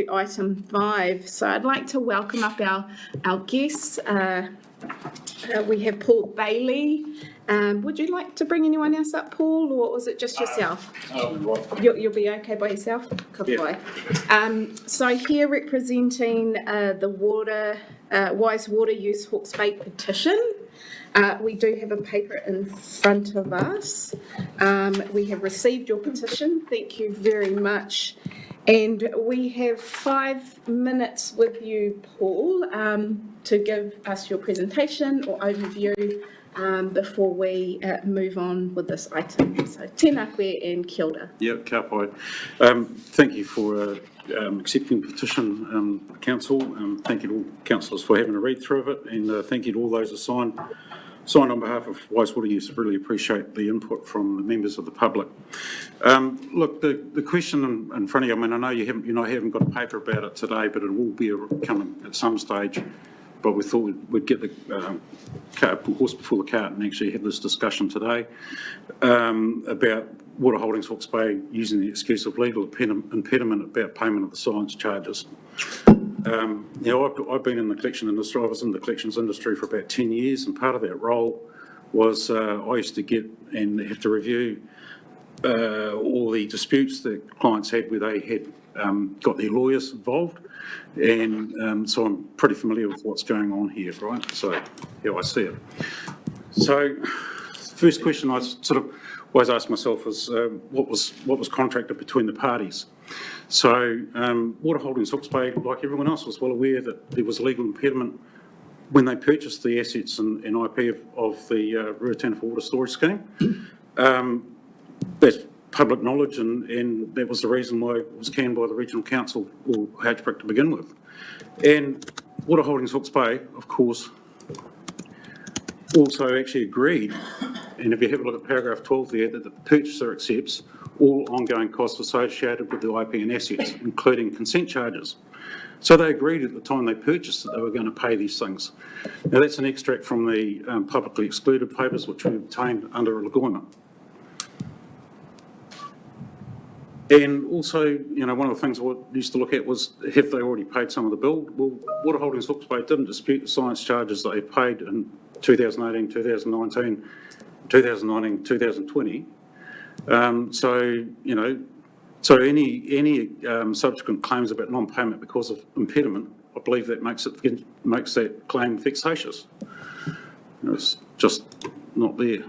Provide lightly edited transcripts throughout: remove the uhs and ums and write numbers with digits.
Item 5. So I'd like to welcome up our guests. We have Paul Bailey. Would you like to bring anyone else up, Paul, or was it just yourself? You'll be okay by yourself? Good boy. So here representing the Wise Water Use Hawke's Bay petition. We do have a paper in front of us. We have received your petition. Thank you very much. And we have 5 minutes with you, Paul, to give us your presentation or overview before we move on with this item. So tēnā koe and kia ora. Yeah, ka pai. Thank you for accepting the petition, Council. Thank you to all councillors for having a read through of it, and thank you to all those who signed on behalf of Wise Water Use. Really appreciate the input from the members of the public. Look, the question in front of you, I mean, I know you haven't got a paper about it today, but it will be coming at some stage. But we thought we'd get the horse before the cart and actually have this discussion today about Water Holdings Hawke's Bay using the excuse of legal impediment about payment of the science charges. I've been in the collection industry. I was in the collections industry for about 10 years, and part of that role was I used to get and have to review all the disputes that clients had where they had got their lawyers involved, and so I'm pretty familiar with what's going on here, right? So how I see it. So the first question I sort of always ask myself is what was contracted between the parties? So Water Holdings Hawke's Bay, like everyone else, was well aware that there was a legal impediment when they purchased the assets and IP of the Ruataniwha Water Storage Scheme. That's public knowledge, and that was the reason why it was canned by the Regional Council or WHHB to begin with. And Water Holdings Hawke's Bay, of course, also actually agreed, and if you have a look at paragraph 12 there, that the purchaser accepts all ongoing costs associated with the IP and assets, including consent charges. So they agreed at the time they purchased that they were going to pay these things. Now that's an extract from the publicly excluded papers which we obtained under a legoima. And also, one of the things I used to look at was have they already paid some of the bill? Well, Water Holdings Hawke's Bay didn't dispute the science charges that they paid in 2018, 2019, 2019, 2020. So any subsequent claims about non-payment because of impediment, I believe that makes that claim vexatious. It's just not there.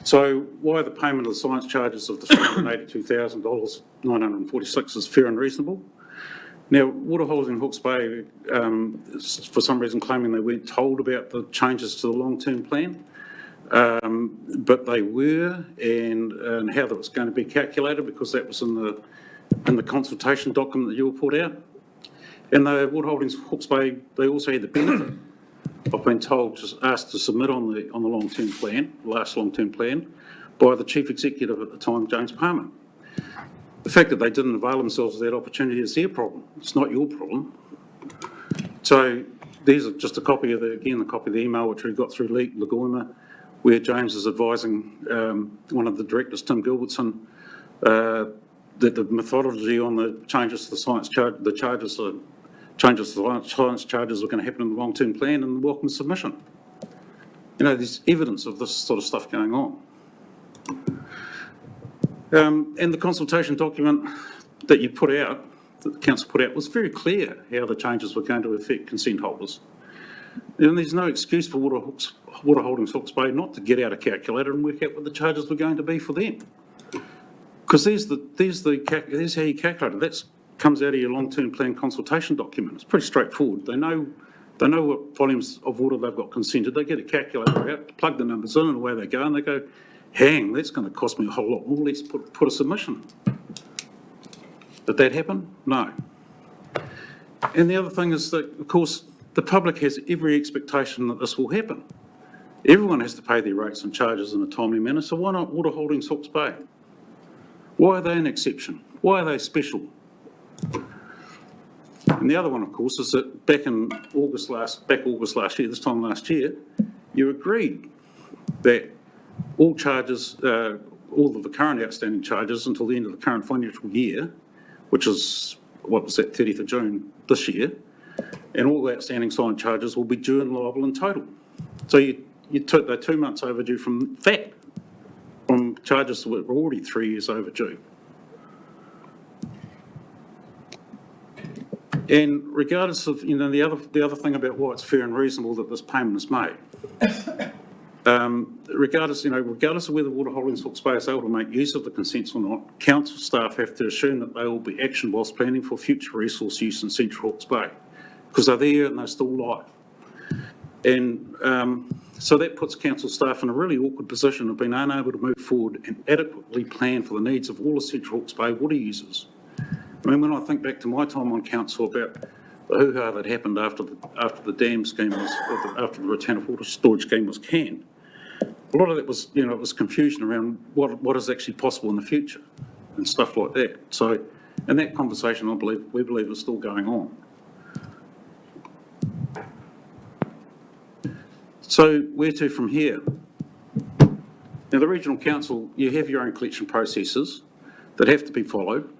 So why the payment of the science charges of the $382,946 is fair and reasonable? Now, Water Holdings Hawke's Bay, for some reason claiming they weren't told about the changes to the long-term plan, but they were, and how that was going to be calculated, because that was in the consultation document that you all put out. And the Water Holdings Hawke's Bay, they also had the benefit of being told, just asked to submit on the long-term plan, last long-term plan, by the chief executive at the time, James Palmer. The fact that they didn't avail themselves of that opportunity is their problem. It's not your problem. So there's just a copy of the email which we got through legoima, where James is advising one of the directors, Tim Gilbertson, that the methodology on the changes to the science charge, changes to the science charges are going to happen in the long-term plan and the welcome submission. There's evidence of this sort of stuff going on. And the consultation document that you put out, that the council put out, was very clear how the changes were going to affect consent holders. And there's no excuse for Water Holdings Hawke's Bay not to get out a calculator and work out what the charges were going to be for them. Because there's how you calculate it. That comes out of your long-term plan consultation document. It's pretty straightforward. They know what volumes of water they've got consented. They get a calculator out, plug the numbers in, and away they go. And they go, hang, that's going to cost me a whole lot more. Let's put a submission. Did that happen? No. And the other thing is that, of course, the public has every expectation that this will happen. Everyone has to pay their rates and charges in a timely manner, so why not Water Holdings Hawke's Bay? Why are they an exception? Why are they special? And the other one, of course, is that back August last year, this time last year, you agreed that all charges, all of the current outstanding charges until the end of the current financial year, which is what was that, 30th of June this year, and all outstanding signed charges will be due and liable in total. So they're 2 months overdue from that, from charges that were already 3 years overdue. And regardless of, the other thing about why it's fair and reasonable that this payment is made, regardless of whether Water Holdings Hawke's Bay is able to make use of the consents or not, council staff have to assume that they will be actioned whilst planning for future resource use in Central Hawke's Bay, because they're there and they're still live. And so that puts council staff in a really awkward position of being unable to move forward and adequately plan for the needs of all the Central Hawke's Bay water users. I mean, when I think back to my time on council about the hoo-ha that happened after the dam scheme was, after the Ruataniwha water storage scheme was canned, a lot of that was, it was confusion around what is actually possible in the future and stuff like that. So, and that conversation, we believe is still going on. So where to from here? Now, the regional council, you have your own collection processes that have to be followed.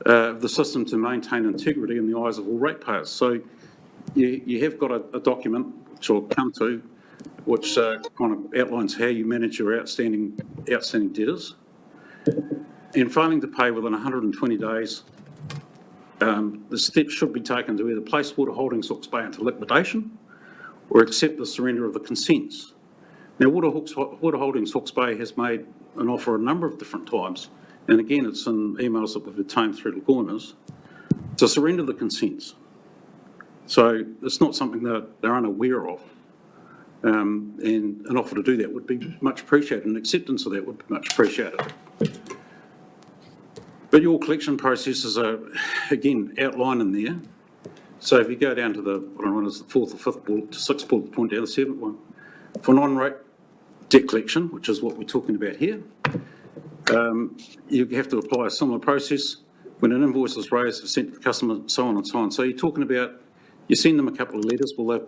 The system to maintain integrity in the eyes of all ratepayers. So you have got a document, which I'll come to, which kind of outlines how you manage your outstanding debtors. And failing to pay within 120 days, the steps should be taken to either place Water Holdings Hawke's Bay into liquidation or accept the surrender of the consents. Now, Water Holdings Hawke's Bay has made an offer a number of different times, and again, it's in emails that we've obtained through Lagunas, to surrender the consents. So it's not something that they're unaware of. And an offer to do that would be much appreciated, and acceptance of that would be much appreciated. But your collection processes are, again, outlined in there. So if you go down to the, I don't know, it's the fourth or fifth bullet, sixth bullet point down, the seventh one, for non-rate debt collection, which is what we're talking about here, you have to apply a similar process when an invoice is raised, sent to the customer, so on and so on. So you're talking about, you send them a couple of letters. Well,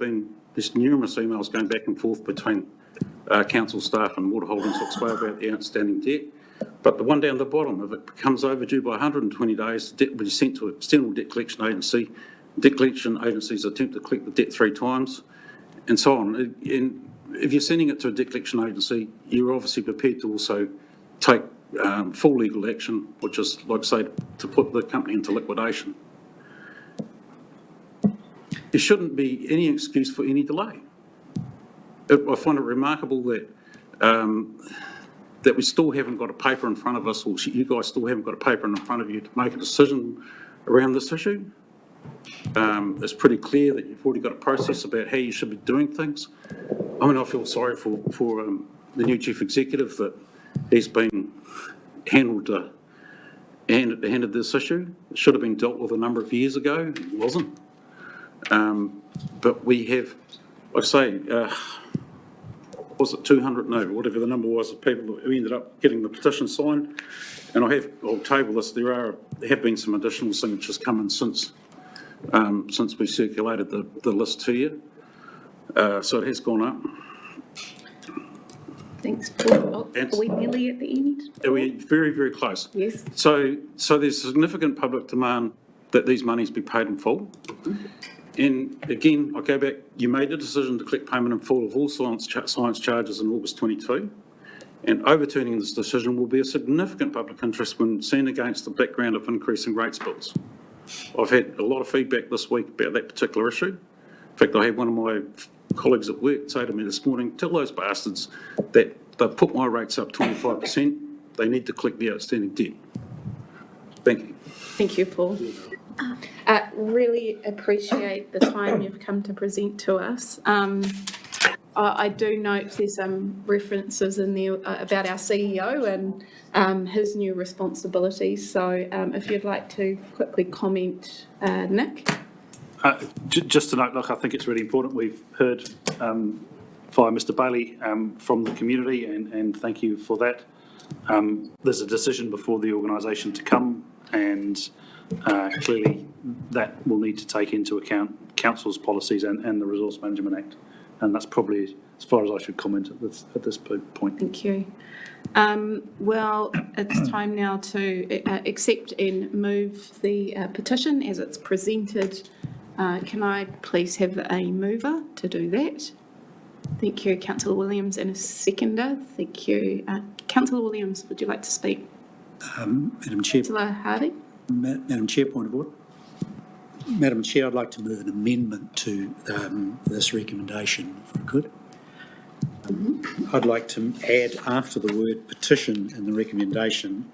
there's numerous emails going back and forth between council staff and Water Holdings Hawke's Bay about the outstanding debt. But the one down the bottom, if it becomes overdue by 120 days, the debt will be sent to an external debt collection agency. Debt collection agencies attempt to collect the debt 3 times, and so on. And if you're sending it to a debt collection agency, you're obviously prepared to also take full legal action, which is, like I say, to put the company into liquidation. There shouldn't be any excuse for any delay. I find it remarkable that that we still haven't got a paper in front of us, or you guys still haven't got a paper in front of you to make a decision around this issue. It's pretty clear that you've already got a process about how you should be doing things. I mean, I feel sorry for the new chief executive that he's been handed this issue. It should have been dealt with a number of years ago. It wasn't. But we have, like I say, was it 200? No, whatever the number was of people who ended up getting the petition signed. And I'll table this. There have been some additional signatures coming since we circulated the list to you. So it has gone up. Thanks, Paul. Are we nearly at the end? We're very, very close. Yes. So there's significant public demand that these monies be paid in full. And again, I go back, you made the decision to collect payment in full of all science charges in August 22, and overturning this decision will be a significant public interest when seen against the background of increasing rates bills. I've had a lot of feedback this week about that particular issue. In fact, I had one of my colleagues at work say to me this morning, tell those bastards that they've put my rates up 25%, they need to collect the outstanding debt. Thank you. Thank you, Paul. Really appreciate the time you've come to present to us. I do note there's some references in there about our CEO and his new responsibilities. So if you'd like to quickly comment, Nick. Just to note, look, I think it's really important. We've heard via Mr. Bailey from the community, and thank you for that. There's a decision before the organisation to come, and clearly that will need to take into account council's policies and the Resource Management Act, and that's probably as far as I should comment at this point. Thank you. Well, it's time now to accept and move the petition as it's presented. Can I please have a mover to do that? Thank you, Councillor Williams, and a seconder. Thank you. Councillor Williams, would you like to speak? Madam Chair. Councillor Hardy? Madam Chair, point of order. Madam Chair, I'd like to move an amendment to this recommendation, if I could. I'd like to add after the word petition in the recommendation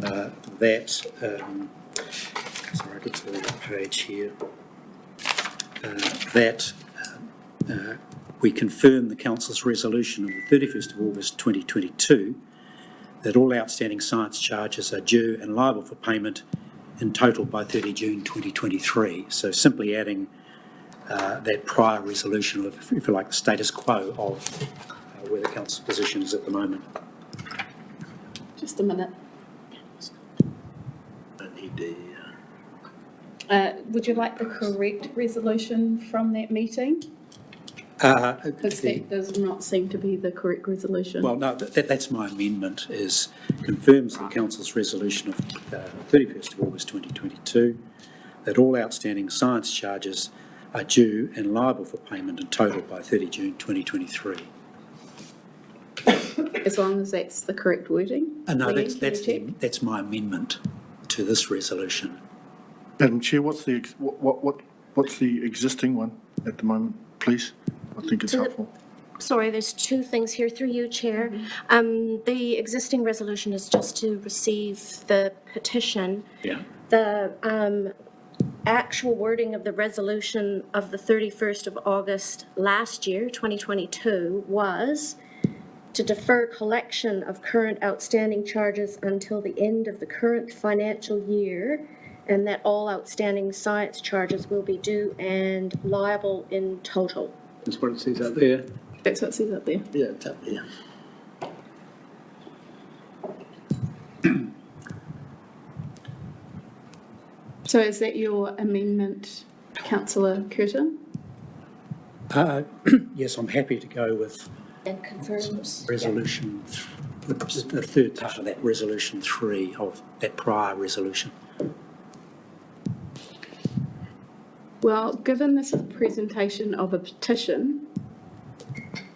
that, sorry, I get to the page here, that we confirm the Council's resolution of the 31st of August 2022 that all outstanding science charges are due and liable for payment in total by 30 June 2023. So simply adding that prior resolution of, if you like, the status quo of where the Council's position is at the moment. Just a minute. Would you like the correct resolution from that meeting? Because that does not seem to be the correct resolution. Well, no, that's my amendment, is confirms the Council's resolution of 31st of August 2022 that all outstanding science charges are due and liable for payment in total by 30 June 2023. As long as that's the correct wording? No, that's my amendment to this resolution. Madam Chair, what's the existing one at the moment, please? I think it's helpful. Sorry, there's two things here through you, Chair. The existing resolution is just to receive the petition. Yeah. The actual wording of the resolution of the 31st of August last year, 2022, was to defer collection of current outstanding charges until the end of the current financial year, and that all outstanding science charges will be due and liable in total. That's what it says up there. That's what it says up there. Yeah, it's up there. So is that your amendment, Councillor Curtin? Yes, I'm happy to go with And confirms. resolution, the third part of that resolution 3 of that prior resolution. Well, given this is a presentation of a petition,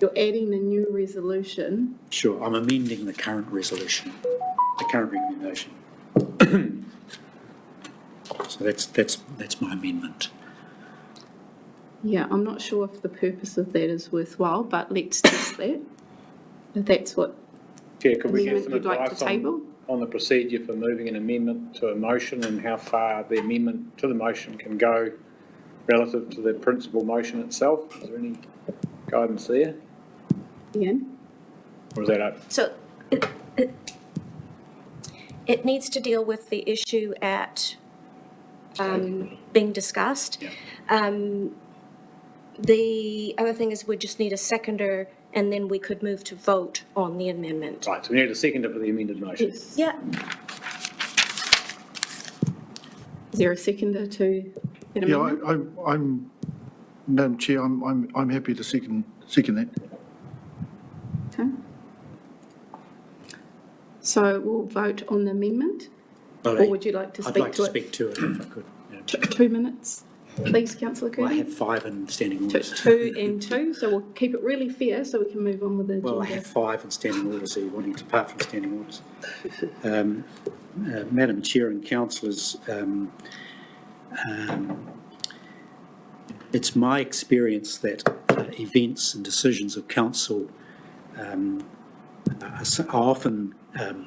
you're adding a new resolution. Sure, I'm amending the current resolution, the current recommendation. So that's my amendment. Yeah, I'm not sure if the purpose of that is worthwhile, but let's test that. If that's what Chair, could we get amendment some you'd like to advice table? on the procedure for moving an amendment to a motion and how far the amendment to the motion can go relative to the principal motion itself? Is there any guidance there? Ian? Or is that up? So it needs to deal with the issue at being discussed. Yeah. The other thing is we just need a seconder, and then we could move to vote on the amendment. Right, so we need a seconder for the amended motion. Yes. Yeah. Is there a seconder to that Yeah, amendment? I'm Madam Chair, I'm happy to second that. Okay. So we'll vote on the amendment, Well, or would you like to speak to it? I'd like to speak to it if I could. Yeah. 2 minutes, please, Councillor Well, I Curtin. have 5 in standing orders. 2 and 2, so we'll keep it really fair so we can move on with the agenda. Well, I have 5 in standing orders, so you're wanting to depart from standing orders. Madam Chair and councillors, it's my experience that events and decisions of council are often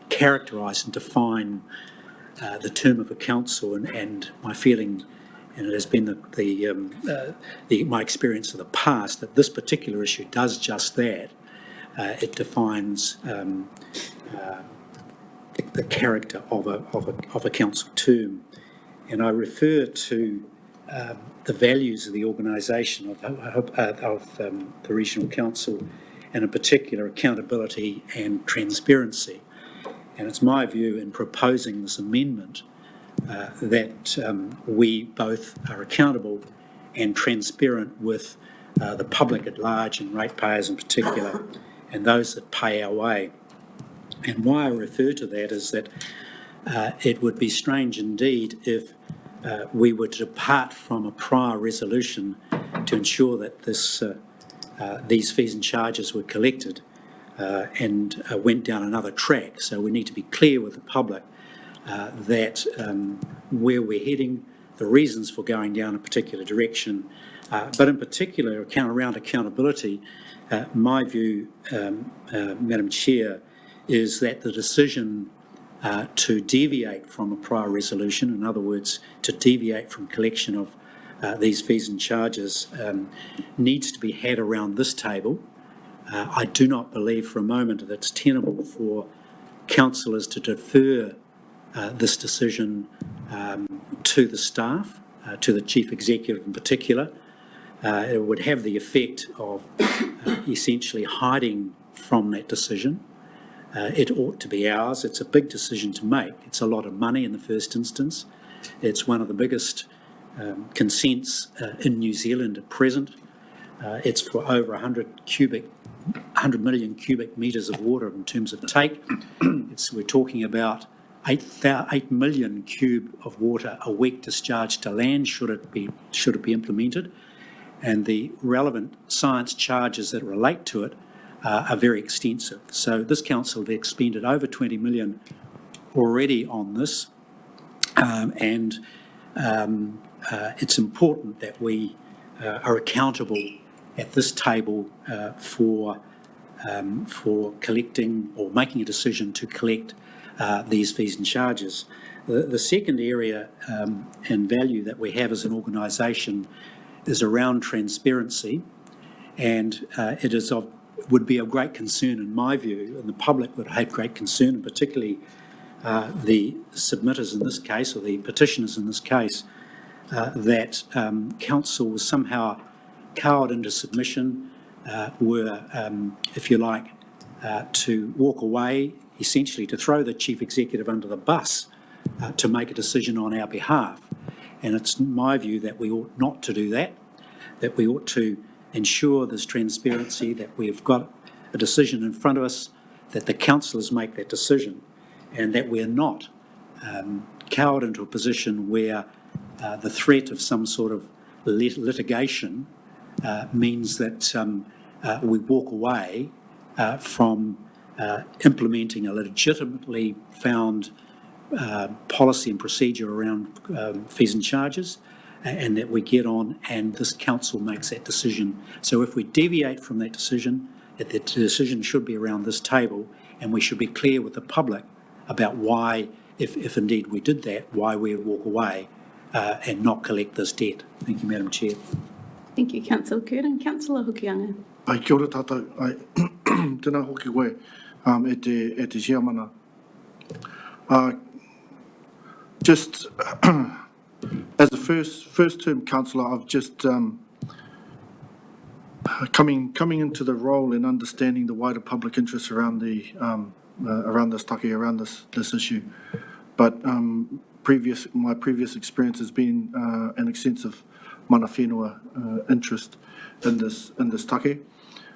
characterised and define the term of a council, and my feeling, and it has been my experience of the past, that this particular issue does just that. It defines the character of a council term, and I refer to the values of the organisation of the regional council, and in particular accountability and transparency. And it's my view in proposing this amendment that we both are accountable and transparent with the public at large and ratepayers in particular, and those that pay our way. And why I refer to that is that it would be strange indeed if we were to depart from a prior resolution to ensure that these fees and charges were collected and went down another track. So we need to be clear with the public that where we're heading, the reasons for going down a particular direction, but in particular around accountability. My view, Madam Chair, is that the decision to deviate from a prior resolution, in other words, to deviate from collection of these fees and charges, needs to be had around this table. I do not believe for a moment that it's tenable for councillors to defer this decision to the staff, to the Chief Executive in particular. It would have the effect of essentially hiding from that decision. It ought to be ours. It's a big decision to make. It's a lot of money in the first instance. It's one of the biggest consents in New Zealand at present. It's for over 100 million cubic metres of water in terms of take. We're talking about 8 million cube of water a week discharged to land should it be implemented, and the relevant science charges that relate to it are very extensive. So this council have expended over 20 million already on this, and it's important that we are accountable at this table for collecting or making a decision to collect these fees and charges. The second area and value that we have as an organisation is around transparency, and it would be of great concern in my view, and the public would have great concern, and particularly the submitters in this case, or the petitioners in this case, that council was somehow cowered into submission, were, if you like, to walk away, essentially to throw the Chief Executive under the bus to make a decision on our behalf. And it's my view that we ought not to do that, that we ought to ensure there's transparency, that we've got a decision in front of us, that the councillors make that decision, and that we're not cowered into a position where the threat of some sort of litigation means that we walk away from implementing a legitimately found policy and procedure around fees and charges, and that we get on and this council makes that decision. So if we deviate from that decision, the decision should be around this table, and we should be clear with the public about why, if indeed we did that, why we would walk away and not collect this debt. Thank you, Madam Chair. Thank you, Councillor Curtin. And Councillor Hawke. Ai, kia ora tātou. Ai, tēnā hoki koe e te hiamana. Just as a first-term councillor, I've just coming into the role and understanding the wider public interest around around this take, around this issue. But my previous experience has been an extensive mana whenua interest in this take.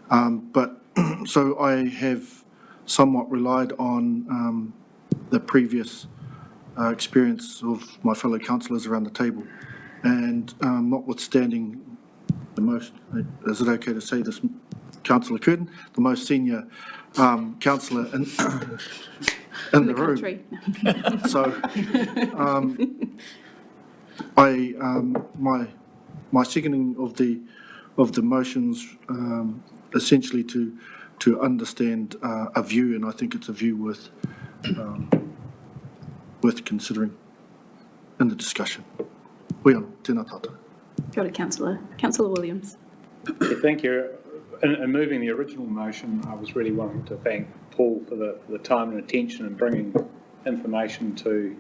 But so I have somewhat relied on the previous experience of my fellow councillors around the table, and notwithstanding the most, is it okay to say this, Councillor Curtin, the most senior councillor in the room. Country. So my seconding of the motions essentially to understand a view, and I think it's a view worth considering in the discussion. Weana, tēnā tātou. Kia ora, Councillor. Councillor Williams. Yeah, thank you. In moving the original motion, I was really wanting to thank Paul for the time and attention in bringing information to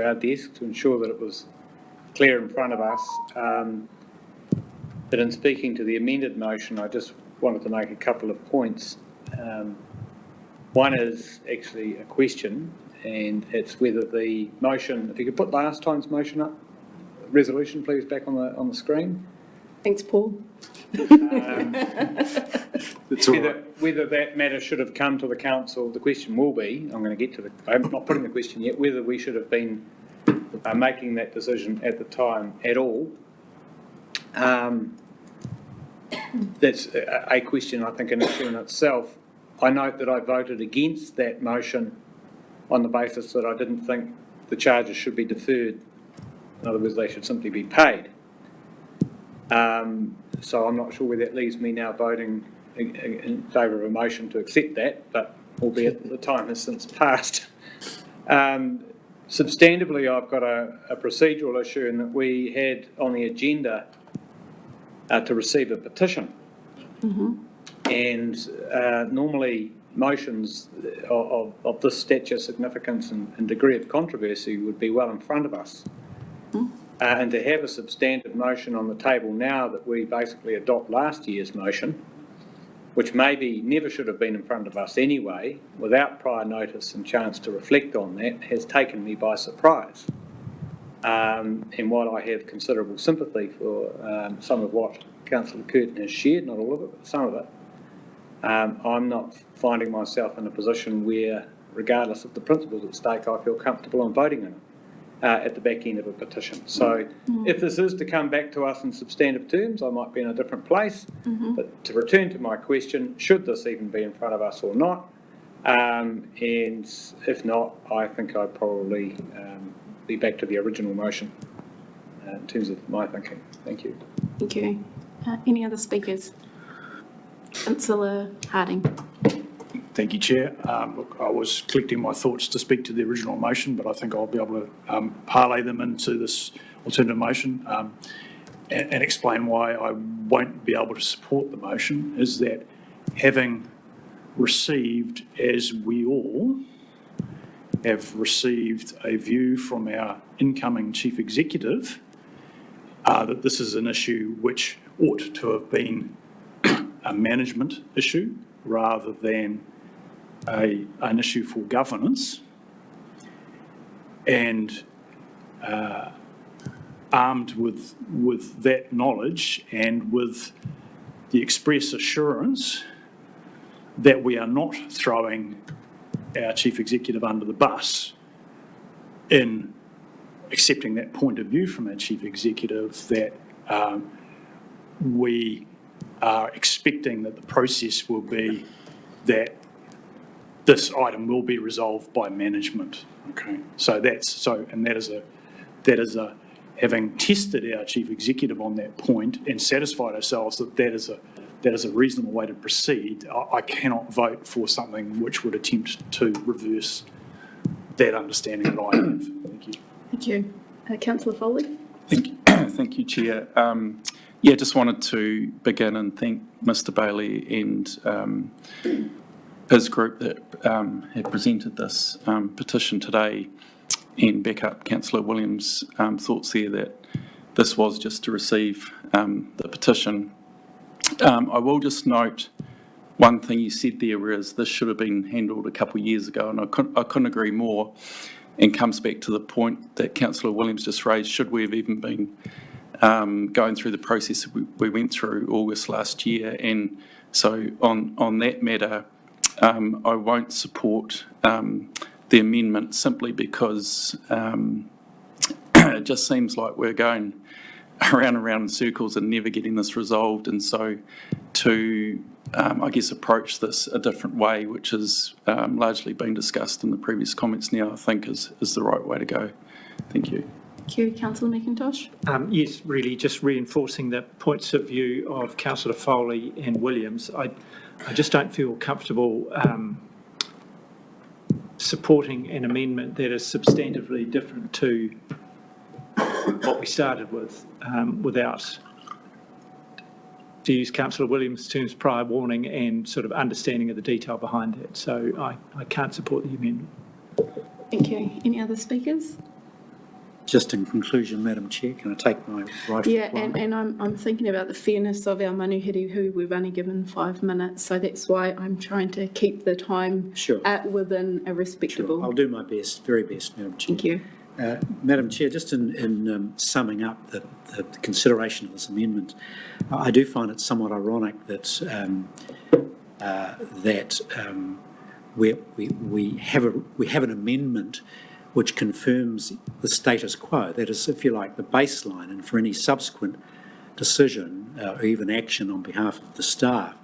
our desk to ensure that it was clear in front of us. But in speaking to the amended motion, I just wanted to make a couple of points. One is actually a question, and it's whether the motion, if you could put last time's motion up, resolution please, back on the screen. Thanks, Paul. It's all right. Whether that matter should have come to the council, the question will be, I'm going to get to I'm not putting the question yet, whether we should have been making that decision at the time at all. That's a question, I think, an issue in itself. I note that I voted against that motion on the basis that I didn't think the charges should be deferred. In other words, they should simply be paid. So I'm not sure where that leaves me now voting in favour of a motion to accept that, but albeit the time has since passed. Substantively, I've got a procedural issue in that we had on the agenda to receive a petition. And normally motions of this stature, significance and degree of controversy would be well in front of us. And to have a substantive motion on the table now that we basically adopt last year's motion, which maybe never should have been in front of us anyway, without prior notice and chance to reflect on that, has taken me by surprise. And while I have considerable sympathy for some of what Councillor Curtin has shared, not all of it, but some of it, I'm not finding myself in a position where, regardless of the principles at stake, I feel comfortable on voting in it at the back end of a petition. So if this is to come back to us in substantive terms, I might be in a different place. But to return to my question, should this even be in front of us or not? And if not, I think I'd probably be back to the original motion in terms of my thinking. Thank you. Thank you. Any other speakers? Councillor Harding. Thank you, Chair. Look, I was collecting my thoughts to speak to the original motion, but I think I'll be able to parlay them into this alternative motion and explain why I won't be able to support the motion. Is that having received, as we all have received, a view from our incoming Chief Executive that this is an issue which ought to have been a management issue rather than an issue for governance, and armed with that knowledge and with the express assurance that we are not throwing our Chief Executive under the bus in accepting that point of view from our Chief Executive, that we are expecting that the process will be that this item will be resolved by management. Okay, so that is a having tested our Chief Executive on that point and satisfied ourselves that that is a reasonable way to proceed. I cannot vote for something which would attempt to reverse that understanding that I have. Thank you. Thank you. Councillor Foley. Thank you, Chair. Yeah, just wanted to begin and thank Mr. Bailey and his group that have presented this petition today, and back up Councillor Williams' thoughts there that this was just to receive the petition. I will just note one thing you said there is this should have been handled a couple of years ago, and I couldn't agree more, and comes back to the point that Councillor Williams just raised. Should we have even been going through the process we went through August last year? And so on that matter, I won't support the amendment simply because it just seems like we're going around and round in circles and never getting this resolved. And so to, I guess, approach this a different way, which has largely been discussed in the previous comments now, I think is the right way to go. Thank you. Thank you. Councillor McIntosh. Yes, really just reinforcing the points of view of Councillor Foley and Williams. I just don't feel comfortable supporting an amendment that is substantively different to what we started with without, to use Councillor Williams' terms, prior warning and sort of understanding of the detail behind it. So I can't support the amendment. Thank you. Any other speakers? Just in conclusion, Madam Chair, can I take my right? Yeah, and I'm thinking about the fairness of our manuhiri who we've only given 5 minutes, so that's why I'm trying to keep the time Sure. within a respectable. Sure. I'll do my best, very best, Madam Chair. Thank you. Madam Chair, just in summing up the consideration of this amendment, I do find it somewhat ironic that we have an amendment which confirms the status quo. That is, if you like, the baseline, and for any subsequent decision or even action on behalf of the staff,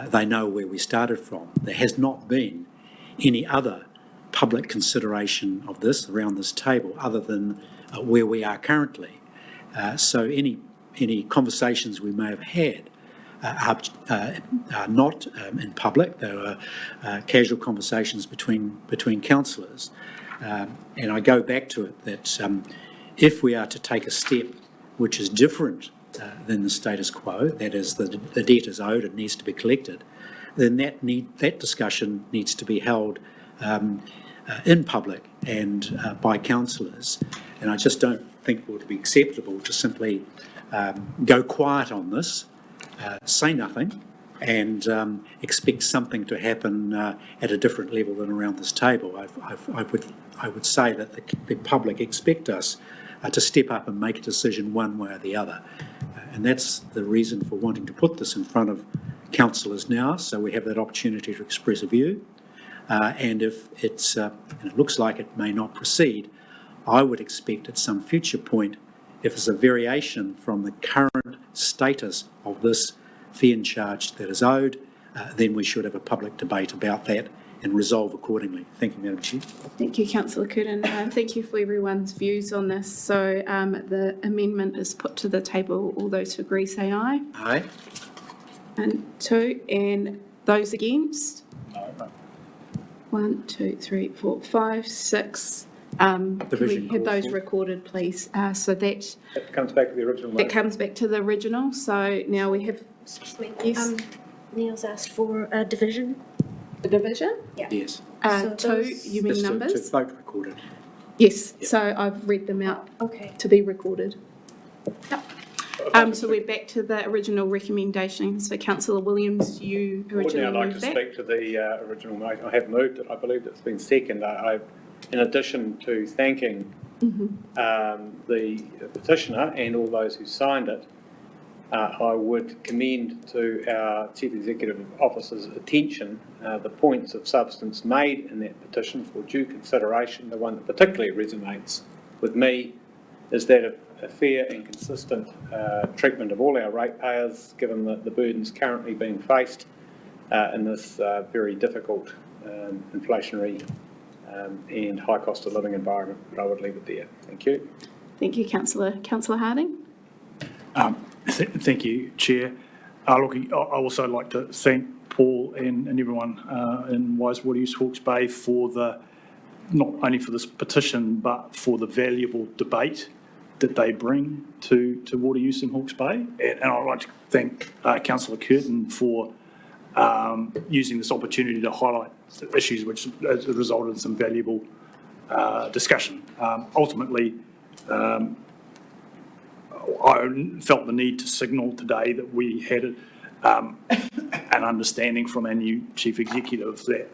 they know where we started from. There has not been any other public consideration of this around this table other than where we are currently. So any conversations we may have had are not in public. They were casual conversations between councillors. And I go back to it that if we are to take a step which is different than the status quo, that is, the debt is owed and needs to be collected, then that discussion needs to be held in public and by councillors. And I just don't think it would be acceptable to simply go quiet on this, say nothing, and expect something to happen at a different level than around this table. I would say that the public expect us to step up and make a decision one way or the other. And that's the reason for wanting to put this in front of councillors now, so we have that opportunity to express a view. And if it looks like it may not proceed, I would expect at some future point, if there's a variation from the current status of this fee and charge that is owed, then we should have a public debate about that and resolve accordingly. Thank you, Madam Chair. Thank you, Councillor Curtin. Thank you for everyone's views on this. So the amendment is put to the table. All those who agree say aye. Aye. And 2. And those against? No. 1, 2, 3, 4, 5, 6. Can we have those recorded, please? So that comes back to the original motion. That comes back to the original. So now we have, yes, Neil's asked for a division. the division. Yes. So 2, those- you mean Just numbers? to vote recorded. Yes, Yep. so I've read them out Okay. to be recorded. Yep. So we're back to the original recommendation. So Councillor Williams, you I would originally now like to moved that. speak to the original motion. I have moved it. I believe it's been seconded. In addition to thanking the petitioner and all those who signed it, I would commend to our Chief Executive Officer's attention the points of substance made in that petition for due consideration. The one that particularly resonates with me is that of a fair and consistent treatment of all our ratepayers, given the burdens currently being faced in this very difficult inflationary and high cost of living environment. But I would leave it there. Thank you. Thank you, Councillor. Councillor Harding? Thank you, Chair. Look, I also like to thank Paul and everyone in Wise Water Use Hawke's Bay for not only for this petition, but for the valuable debate that they bring to water use in Hawke's Bay. And I'd like to thank Councillor Curtin for using this opportunity to highlight issues which has resulted in some valuable discussion. Ultimately, I felt the need to signal today that we had an understanding from our new Chief Executive that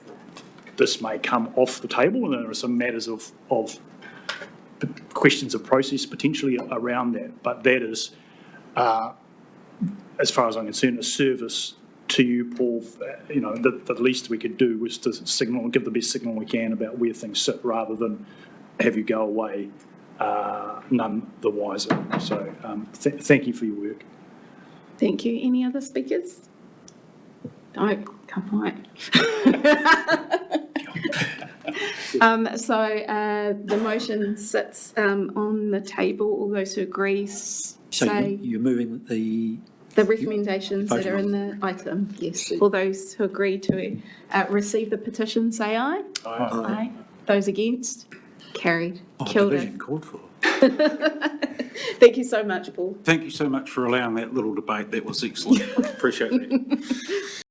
this may come off the table, and there are some matters of questions of process potentially around that. But that is, as far as I'm concerned, a service to you, Paul. You know, the least we could do was to signal and give the best signal we can about where things sit, rather than have you go away none the wiser. So thank you for your work. Thank you. Any other speakers? No, come on. So the motion sits on the table. All those who agree So say you're moving the recommendations that are in the item. Yes. All those who agree to receive the petition say aye. Aye. Those against? Carried. Killed it. Division called for. Thank you so much, Paul. Thank you so much for allowing that little debate. That was excellent. Appreciate it.